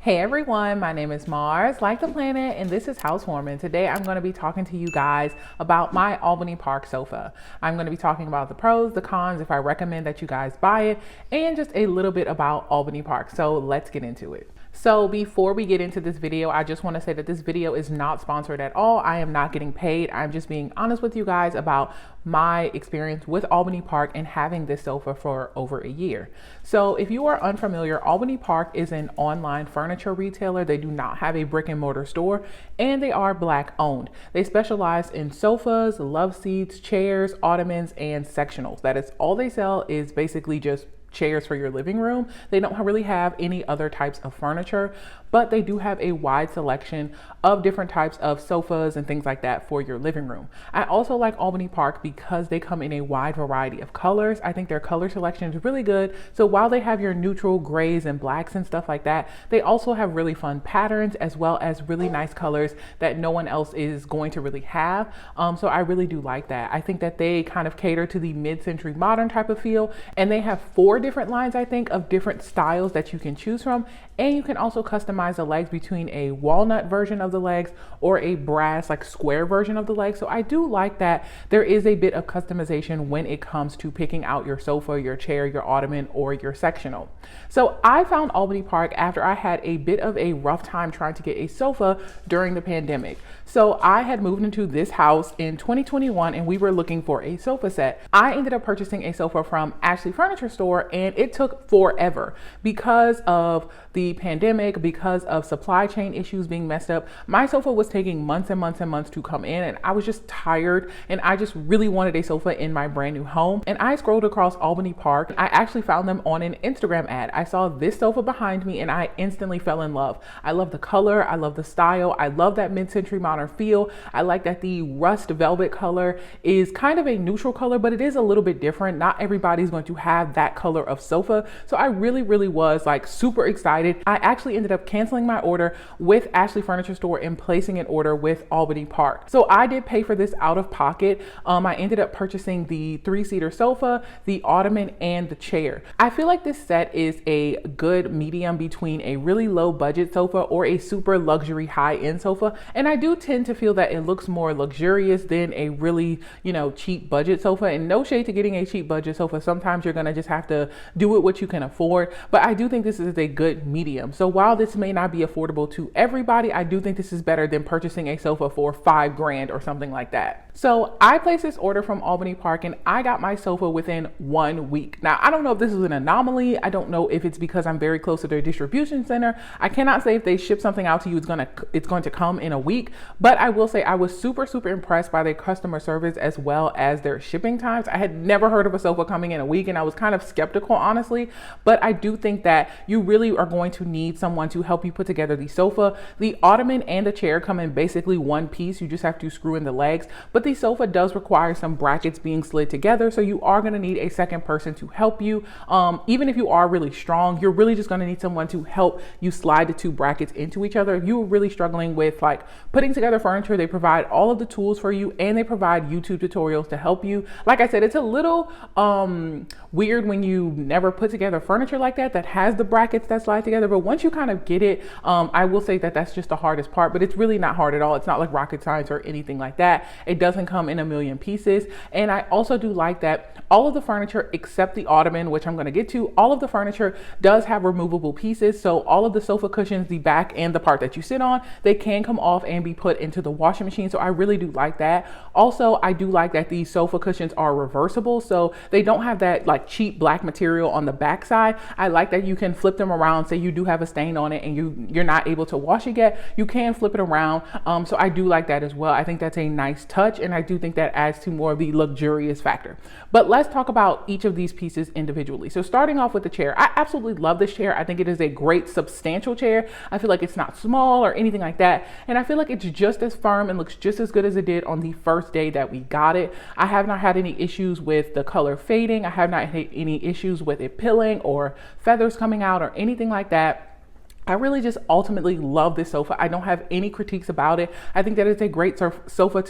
Hey everyone, my name is Mars, like the planet, and this is Housewarmin. Today I'm going to be talking to you guys about my Albany Park sofa. I'm going to be talking about the pros, the cons, if I recommend that you guys buy it, and just a little bit about Albany Park. So let's get into it. So before we get into this video, I just want to say that this video is not sponsored at all. I am not getting paid. I'm just being honest with you guys about my experience with Albany Park and having this sofa for over a year. So if you are unfamiliar, Albany Park is an online furniture retailer. They do not have a brick and mortar store, and they are Black owned. They specialize in sofas, love seats, chairs, ottomans, and sectionals. That is all they sell, is basically just chairs for your living room. They don't really have any other types of furniture, but they do have a wide selection of different types of sofas and things like that for your living room. I also like Albany Park because they come in a wide variety of colors. I think their color selection is really good. So while they have your neutral grays and blacks and stuff like that, they also have really fun patterns as well as really nice colors that no one else is going to really have. So I really do like that. I think that they kind of cater to the mid-century modern type of feel, and they have 4 different lines, I think, of different styles that you can choose from. And you can also customize the legs between a walnut version of the legs or a brass, like square version of the legs. So I do like that there is a bit of customization when it comes to picking out your sofa, your chair, your ottoman, or your sectional. So I found Albany Park after I had a bit of a rough time trying to get a sofa during the pandemic. So I had moved into this house in 2021 and we were looking for a sofa set. I ended up purchasing a sofa from Ashley Furniture Store, and it took forever because of the pandemic, because of supply chain issues being messed up. My sofa was taking months and months and months to come in, and I was just tired, and I just really wanted a sofa in my brand new home. And I scrolled across Albany Park. I actually found them on an Instagram ad. I saw this sofa behind me and I instantly fell in love. I love the color, I love the style, I love that mid-century modern feel. I like that the rust velvet color is kind of a neutral color, but it is a little bit different. Not everybody's going to have that color of sofa. So I really was like super excited. I actually ended up canceling my order with Ashley Furniture Store and placing an order with Albany Park. So I did pay for this out of pocket. I ended up purchasing the 3-seater sofa, the ottoman, and the chair. I feel like this set is a good medium between a really low budget sofa or a super luxury high-end sofa. And I do tend to feel that it looks more luxurious than a really, cheap budget sofa. And no shade to getting a cheap budget sofa. Sometimes you're gonna just have to do it what you can afford. But I do think this is a good medium. So while this may not be affordable to everybody, I do think this is better than purchasing a sofa for $5,000 or something like that. So I placed this order from Albany Park and I got my sofa within 1 week. Now, I don't know if this is an anomaly. I don't know if it's because I'm very close to their distribution center. I cannot say if they ship something out to you, it's going to come in a week. But I will say I was super impressed by their customer service as well as their shipping times. I had never heard of a sofa coming in a week and I was kind of skeptical, honestly. But I do think that you really are going to need someone to help you put together the sofa. The ottoman and the chair come in basically one piece. You just have to screw in the legs. But the sofa does require some brackets being slid together. So you are going to need a second person to help you. Even if you are really strong, you're really just going to need someone to help you slide the 2 brackets into each other. If you are really struggling with like putting together furniture, they provide all of the tools for you and they provide YouTube tutorials to help you. Like I said, it's a little weird when you never put together furniture like that has the brackets that slide together. But once you kind of get it, I will say that that's just the hardest part, but it's really not hard at all. It's not like rocket science or anything like that. It doesn't come in a million pieces. And I also do like that all of the furniture except the ottoman, which I'm going to get to, all of the furniture does have removable pieces. So all of the sofa cushions, the back and the part that you sit on, they can come off and be put into the washing machine. So I really do like that. Also, I do like that these sofa cushions are reversible. So they don't have that like cheap black material on the back side. I like that you can flip them around. Say you do have a stain on it and you're not able to wash it yet, you can flip it around. So I do like that as well. I think that's a nice touch, and I do think that adds to more of the luxurious factor. But let's talk about each of these pieces individually. So starting off with the chair, I absolutely love this chair. I think it is a great substantial chair. I feel like it's not small or anything like that. And I feel like it's just as firm and looks just as good as it did on the first day that we got it. I have not had any issues with the color fading. I have not had any issues with it pilling or feathers coming out or anything like that. I really just ultimately love this sofa. I don't have any critiques about it. I think that it's a great sofa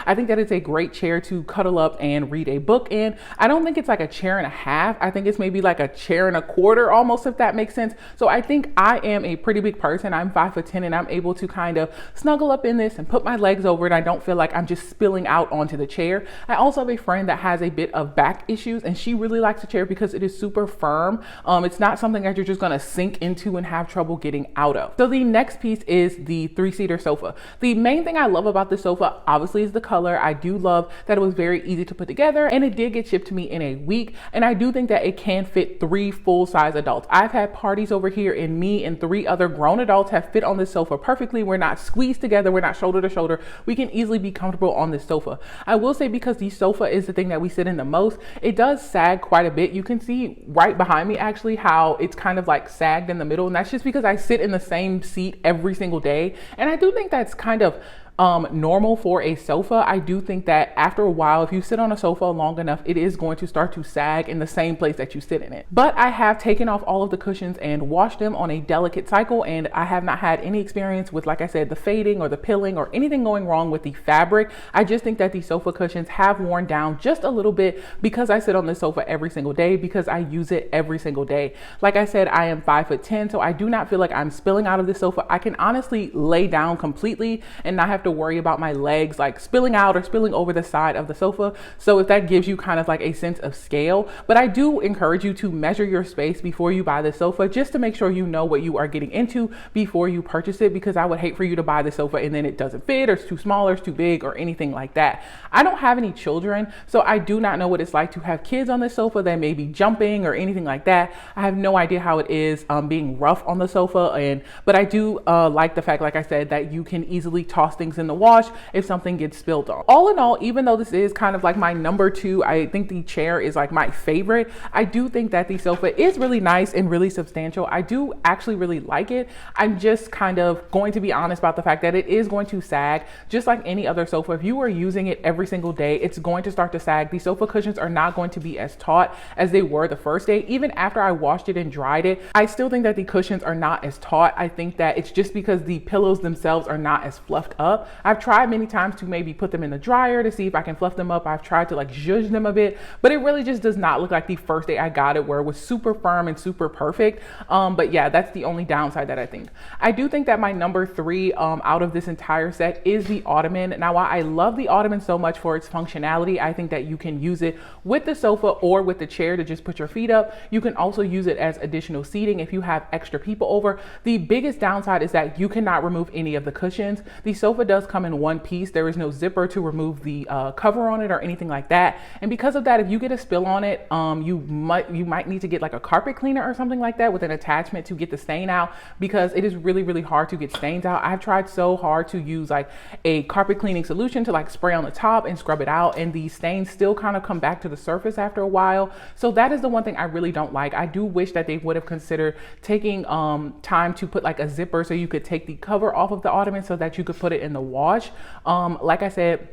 I think that it's a great chair to cuddle up and read a book in. I don't think it's like a chair and a half. I think it's maybe like a chair and a quarter almost, if that makes sense. So I think I am a pretty big person. I'm 5'10" and I'm able to kind of snuggle up in this and put my legs over it. I don't feel like I'm just spilling out onto the chair. I also have a friend that has a bit of back issues and she really likes the chair because it is super firm. It's not something that you're just gonna sink into and have trouble getting out of. So the next piece is the 3-seater sofa. The main thing I love about this sofa obviously is the color. I do love that it was very easy to put together and it did get shipped to me in a week. And I do think that it can fit 3 full-size adults. I've had parties over here and me and 3 other grown adults have fit on this sofa perfectly. We're not squeezed together. We're not shoulder to shoulder. We can easily be comfortable on this sofa. I will say, because the sofa is the thing that we sit in the most, it does sag quite a bit. You can see right behind me actually how it's kind of like sagged in the middle, and that's just because I sit in the same seat every single day. And I do think that's kind of normal for a sofa. I do think that after a while, if you sit on a sofa long enough, it is going to start to sag in the same place that you sit in it. But I have taken off all of the cushions and washed them on a delicate cycle, and I have not had any experience with, like I said, the fading or the pilling or anything going wrong with the fabric. I just think that the sofa cushions have worn down just a little bit because I sit on this sofa every single day, because I use it every single day. Like I said, I am 5'10", so I do not feel like I'm spilling out of this sofa. I can honestly lay down completely and not have to worry about my legs like spilling out or spilling over the side of the sofa. So if that gives you kind of like a sense of scale, but I do encourage you to measure your space before you buy the sofa, just to make sure you know what you are getting into before you purchase it, because I would hate for you to buy the sofa and then it doesn't fit, or it's too small, or it's too big, or anything like that. I don't have any children, so I do not know what it's like to have kids on this sofa that may be jumping or anything like that. I have no idea how it is being rough on the sofa, but I do like the fact, like I said, that you can easily toss things in the wash if something gets spilled on. All in all, even though this is kind of like my number 2, I think the chair is like my favorite. I do think that the sofa is really nice and really substantial. I do actually really like it. I'm just kind of going to be honest about the fact that it is going to sag just like any other sofa. If you are using it every single day, it's going to start to sag. The sofa cushions are not going to be as taut as they were the first day. Even after I washed it and dried it, I still think that the cushions are not as taut. I think that it's just because the pillows themselves are not as fluffed up. I've tried many times to maybe put them in the dryer to see if I can fluff them up. I've tried to like zhuzh them a bit, but it really just does not look like the first day I got it, where it was super firm and super perfect. But yeah, that's the only downside that I think. I do think that my number 3 out of this entire set is the Ottoman. Now, while I love the Ottoman so much for its functionality, I think that you can use it with the sofa or with the chair to just put your feet up. You can also use it as additional seating if you have extra people over. The biggest downside is that you cannot remove any of the cushions. The sofa does come in one piece. There is no zipper to remove the cover on it or anything like that. And because of that, if you get a spill on it, you might need to get like a carpet cleaner or something like that with an attachment to get the stain out, because it is really, really hard to get stains out. I've tried so hard to use like a carpet cleaning solution to like spray on the top and scrub it out, and the stains still kind of come back to the surface after a while. So that is the one thing I really don't like. I do wish that they would have considered taking time to put like a zipper so you could take the cover off of the Ottoman so that you could put it in the wash. Like I said,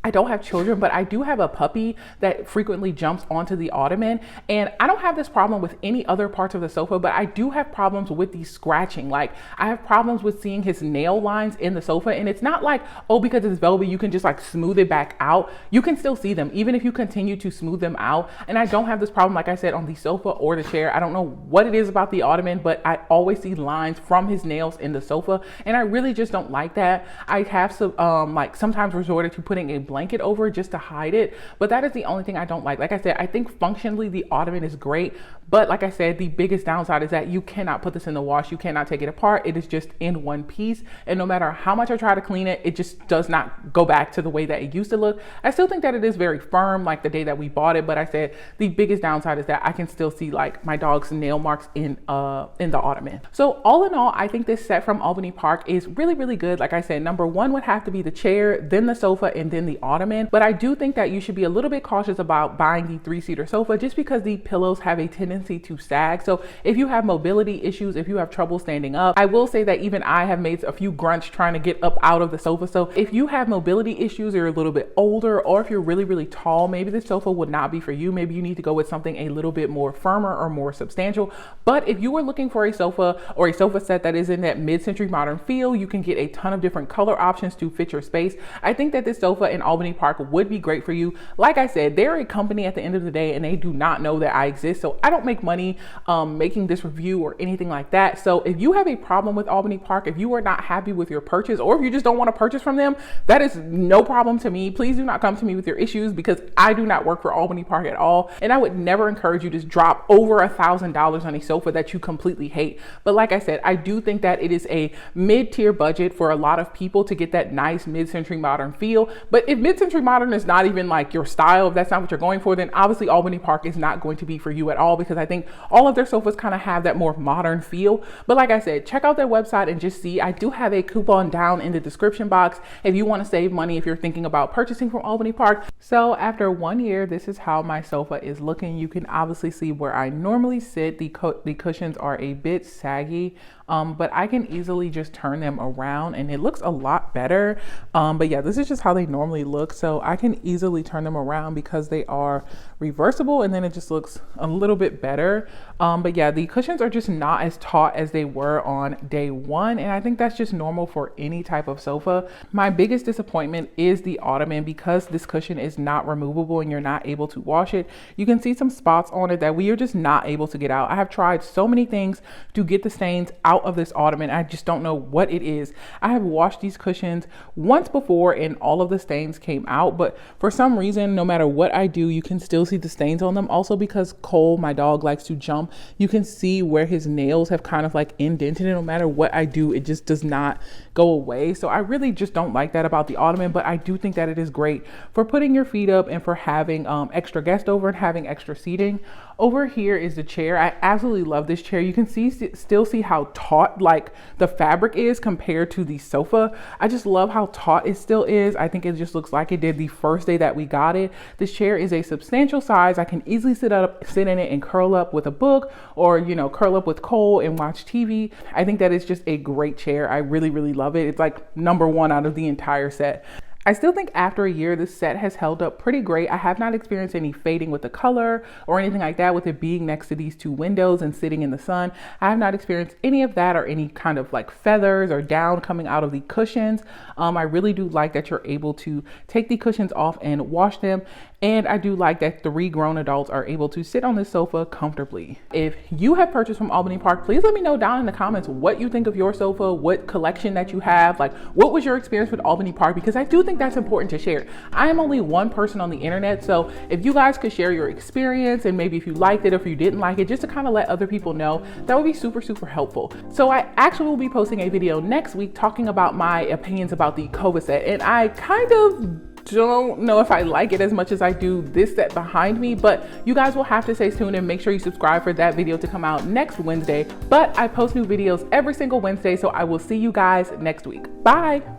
I don't have children, but I do have a puppy that frequently jumps onto the Ottoman, and I don't have this problem with any other parts of the sofa, but I do have problems with the scratching. Like, I have problems with seeing his nail lines in the sofa, and it's not like, oh, because it's velvet, you can just like smooth it back out. You can still see them, even if you continue to smooth them out. And I don't have this problem, like I said, on the sofa or the chair. I don't know what it is about the Ottoman, but I always see lines from his nails in the sofa, and I really just don't like that. I have some, like sometimes resorted to putting a blanket over just to hide it, but that is the only thing I don't like. Like I said, I think functionally the Ottoman is great, but like I said, the biggest downside is that you cannot put this in the wash. You cannot take it apart. It is just in one piece, and no matter how much I try to clean it, it just does not go back to the way that it used to look. I still think that it is very firm like the day that we bought it, but I said the biggest downside is that I can still see like my dog's nail marks in the Ottoman. So all in all, I think this set from Albany Park is really, really good. Like I said, number 1 would have to be the chair, then the sofa, and then the Ottoman. But I do think that you should be a little bit cautious about buying the 3-seater sofa, just because the pillows have a tendency tendency to sag. So if you have mobility issues, if you have trouble standing up, I will say that even I have made a few grunts trying to get up out of the sofa. So if you have mobility issues, or you're a little bit older, or if you're really, really tall, maybe the sofa would not be for you. Maybe you need to go with something a little bit more firmer or more substantial. But if you are looking for a sofa or a sofa set that is in that mid-century modern feel, you can get a ton of different color options to fit your space. I think that this sofa in Albany Park would be great for you. Like I said, they're a company at the end of the day, and they do not know that I exist. So I don't make money making this review or anything like that. So if you have a problem with Albany Park, if you are not happy with your purchase, or if you just don't want to purchase from them, that is no problem to me. Please do not come to me with your issues, because I do not work for Albany Park at all. And I would never encourage you to drop over $1,000 on a sofa that you completely hate. But like I said, I do think that it is a mid-tier budget for a lot of people to get that nice mid-century modern feel. But if mid-century modern is not even like your style, if that's not what you're going for, then obviously Albany Park is not going to be for you at all, because I think all of their sofas kind of have that more modern feel. But like I said, check out their website and just see. I do have a coupon down in the description box if you want to save money if you're thinking about purchasing from Albany Park. So after 1 year, this is how my sofa is looking. You can obviously see where I normally sit. The cushions are a bit saggy, but I can easily just turn them around and it looks a lot better. But yeah, this is just how they normally look. So I can easily turn them around because they are reversible, and then it just looks a little bit better. But yeah, the cushions are just not as taut as they were on day one. And I think that's just normal for any type of sofa. My biggest disappointment is the Ottoman, because this cushion is not removable and you're not able to wash it. You can see some spots on it that we are just not able to get out. I have tried so many things to get the stains out of this Ottoman. I just don't know what it is. I have washed these cushions once before and all of the stains came out, but for some reason, no matter what I do, you can still see the stains on them. Also because Cole, my dog, likes to jump, you can see where his nails have kind of like indented it. No matter what I do, it just does not go away. So I really just don't like that about the Ottoman, but I do think that it is great for putting your feet up and for having extra guest over and having extra seating. Over here is the chair. I absolutely love this chair. You can still see how taut like the fabric is compared to the sofa. I just love how taut it still is. I think it just looks like it did the first day that we got it. This chair is a substantial size. I can easily sit in it and curl up with a book, or curl up with Cole and watch TV. I think that is just a great chair. I really, really love it. It's like #1 out of the entire set. I still think after a year, this set has held up pretty great. I have not experienced any fading with the color or anything like that with it being next to these two windows and sitting in the sun. I have not experienced any of that or any kind of like feathers or down coming out of the cushions. I really do like that you're able to take the cushions off and wash them. And I do like that 3 grown adults are able to sit on this sofa comfortably. If you have purchased from Albany Park, please let me know down in the comments what you think of your sofa, what collection that you have, like what was your experience with Albany Park, because I do think that's important to share. I am only one person on the internet, so if you guys could share your experience and maybe if you liked it or if you didn't like it, just to kind of let other people know, that would be super, super helpful. So I actually will be posting a video next week talking about my opinions about the Kova set, and I kind of don't know if I like it as much as I do this set behind me, but you guys will have to stay tuned and make sure you subscribe for that video to come out next Wednesday. But I post new videos every single Wednesday, so I will see you guys next week. Bye.